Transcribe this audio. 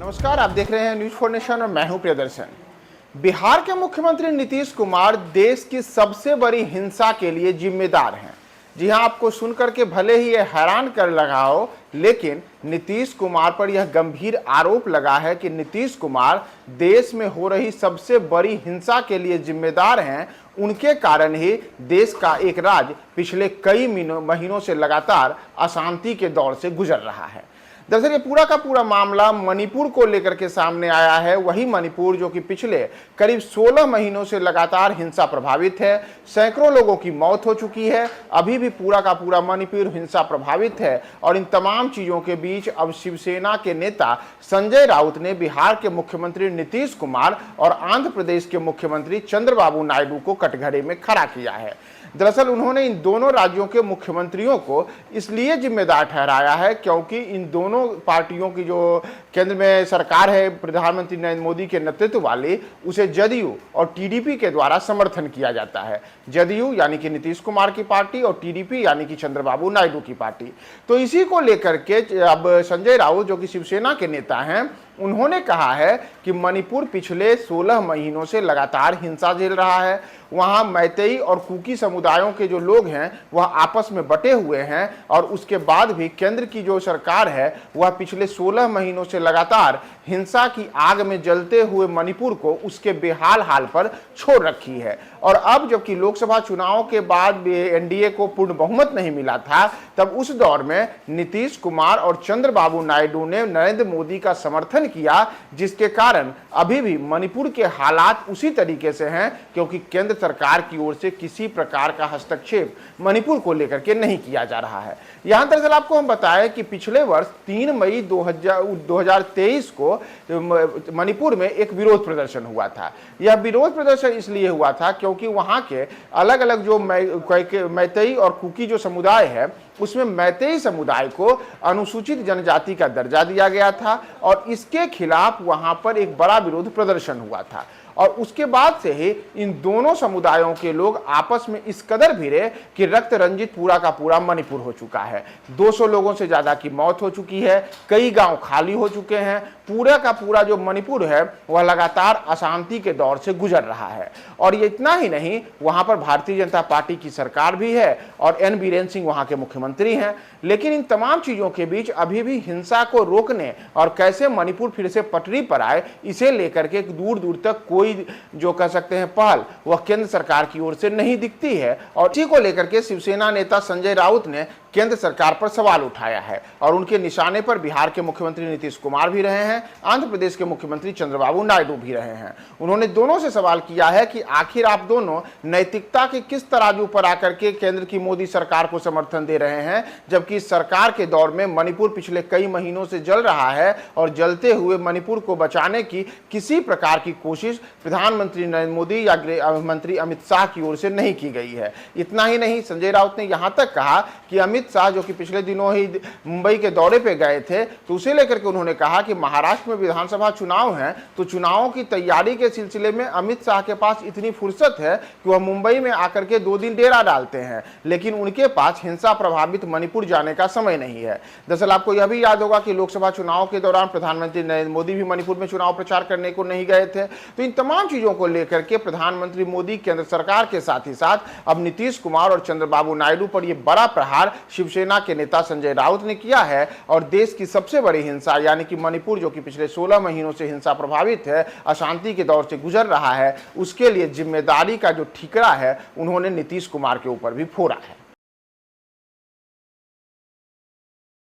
नमस्कार, आप देख रहे हैं न्यूज फॉर नेशन और मैं हूं प्रियदर्शन। बिहार के मुख्यमंत्री नीतीश कुमार देश की सबसे बड़ी हिंसा के लिए जिम्मेदार हैं। जी हां, आपको सुनकर के भले ही ये हैरान कर लगा हो, लेकिन नीतीश कुमार पर यह गंभीर आरोप लगा है कि नीतीश कुमार देश में हो रही सबसे बड़ी हिंसा के लिए जिम्मेदार हैं। उनके कारण ही देश का एक राज्य पिछले कई महीनों से लगातार अशांति के दौर से गुजर रहा है। दरअसल ये पूरा का पूरा मामला मणिपुर को लेकर के सामने आया है। वही मणिपुर जो कि पिछले करीब 16 महीनों से लगातार हिंसा प्रभावित है। सैकड़ों लोगों की मौत हो चुकी है। अभी भी पूरा का पूरा मणिपुर हिंसा प्रभावित है। और इन तमाम चीज़ों के बीच अब शिवसेना के नेता संजय राउत ने बिहार के मुख्यमंत्री नीतीश कुमार और आंध्र प्रदेश के मुख्यमंत्री चंद्रबाबू नायडू को कटघरे में खड़ा किया है। दरअसल उन्होंने इन दोनों राज्यों के मुख्यमंत्रियों को इसलिए जिम्मेदार ठहराया है क्योंकि इन दोनों पार्टियों की जो केंद्र में सरकार है, प्रधानमंत्री नरेंद्र मोदी के नेतृत्व वाली, उसे जदयू और टीडीपी के द्वारा समर्थन किया जाता है। जदयू यानी कि नीतीश कुमार की पार्टी और टीडीपी यानी कि चंद्रबाबू नायडू की पार्टी। तो इसी को लेकर के अब संजय राउत जो कि शिवसेना के नेता हैं, उन्होंने कहा है कि मणिपुर पिछले 16 महीनों से लगातार हिंसा झेल रहा है। वहाँ मैतेई और कुकी समुदायों के जो लोग हैं वह आपस में बटे हुए हैं और उसके बाद भी केंद्र की जो सरकार है वह पिछले 16 महीनों से लगातार हिंसा की आग में जलते हुए मणिपुर को उसके बेहाल हाल पर छोड़ रखी है। और अब जबकि लोकसभा चुनाव के बाद भी एनडीए को पूर्ण बहुमत नहीं मिला था, तब उस दौर में नीतीश कुमार और चंद्रबाबू नायडू ने नरेंद्र मोदी का समर्थन किया, जिसके कारण अभी भी मणिपुर के हालात उसी तरीके से हैं क्योंकि केंद्र सरकार की ओर से किसी प्रकार का हस्तक्षेप मणिपुर को लेकर के नहीं किया जा रहा है। यहां दरअसल आपको हम बताएं कि पिछले वर्ष 3 मई 2023 को मणिपुर में एक विरोध प्रदर्शन हुआ था। यह विरोध प्रदर्शन इसलिए हुआ था क्योंकि वहां के अलग अलग जो मैतेई और कुकी जो समुदाय है, उसमें मैतेई समुदाय को अनुसूचित जनजाति का दर्जा दिया गया था और इसके खिलाफ वहां पर एक बड़ा विरोध प्रदर्शन हुआ था। और उसके बाद से ही इन दोनों समुदायों के लोग आपस में इस कदर भिड़े कि रक्त रंजित पूरा का पूरा मणिपुर हो चुका है। 200 लोगों से ज्यादा की मौत हो चुकी है। कई गांव खाली हो चुके हैं। पूरा का पूरा जो मणिपुर है वह लगातार अशांति के दौर से गुजर रहा है। और ये इतना ही नहीं, वहां पर भारतीय जनता पार्टी की सरकार भी है और एन बीरेन सिंह वहां के मुख्यमंत्री हैं। लेकिन इन तमाम चीजों के बीच अभी भी हिंसा को रोकने और कैसे मणिपुर फिर से पटरी पर आए, इसे लेकर के दूर दूर तक कोई जो कह सकते हैं पहल वह केंद्र सरकार की ओर से नहीं दिखती है। और इसी को लेकर के शिवसेना नेता संजय राउत ने केंद्र सरकार पर सवाल उठाया है और उनके निशाने पर बिहार के मुख्यमंत्री नीतीश कुमार भी रहे हैं, आंध्र प्रदेश के मुख्यमंत्री चंद्रबाबू नायडू भी रहे हैं। उन्होंने दोनों से सवाल किया है कि आखिर आप दोनों नैतिकता के किस तराजू पर आकर के केंद्र की मोदी सरकार को समर्थन दे रहे हैं, जबकि सरकार के दौर में मणिपुर पिछले कई महीनों से जल रहा है और जलते हुए मणिपुर को बचाने की किसी प्रकार की कोशिश प्रधानमंत्री नरेंद्र मोदी या गृह मंत्री अमित शाह की ओर से नहीं की गई है। इतना ही नहीं, संजय राउत ने यहां तक कहा कि अमित शाह जो कि पिछले दिनों ही मुंबई के दौरे पे गए थे, तो उसे लेकर के उन्होंने कहा कि महाराष्ट्र में विधानसभा चुनाव हैं, तो चुनावों की तैयारी के सिलसिले में अमित शाह के पास इतनी फुर्सत है कि वह मुंबई में आकर के 2 दिन डेरा डालते हैं, लेकिन उनके पास हिंसा प्रभावित मणिपुर जाने का समय नहीं है। दरअसल आपको यह भी याद होगा कि लोकसभा चुनाव के दौरान प्रधानमंत्री नरेंद्र मोदी भी मणिपुर में चुनाव प्रचार करने को नहीं गए थे। तो इन तमाम चीजों को लेकर के प्रधानमंत्री मोदी, केंद्र सरकार के साथ ही साथ अब नीतीश कुमार और चंद्रबाबू नायडू पर यह बड़ा प्रहार शिवसेना के नेता संजय राउत ने किया है। और देश की सबसे बड़ी हिंसा यानी कि मणिपुर जो कि पिछले 16 महीनों से हिंसा प्रभावित है, अशांति के दौर से गुजर रहा है, उसके लिए जिम्मेदारी का जो ठीकरा है उन्होंने नीतीश कुमार के ऊपर भी फोड़ा है।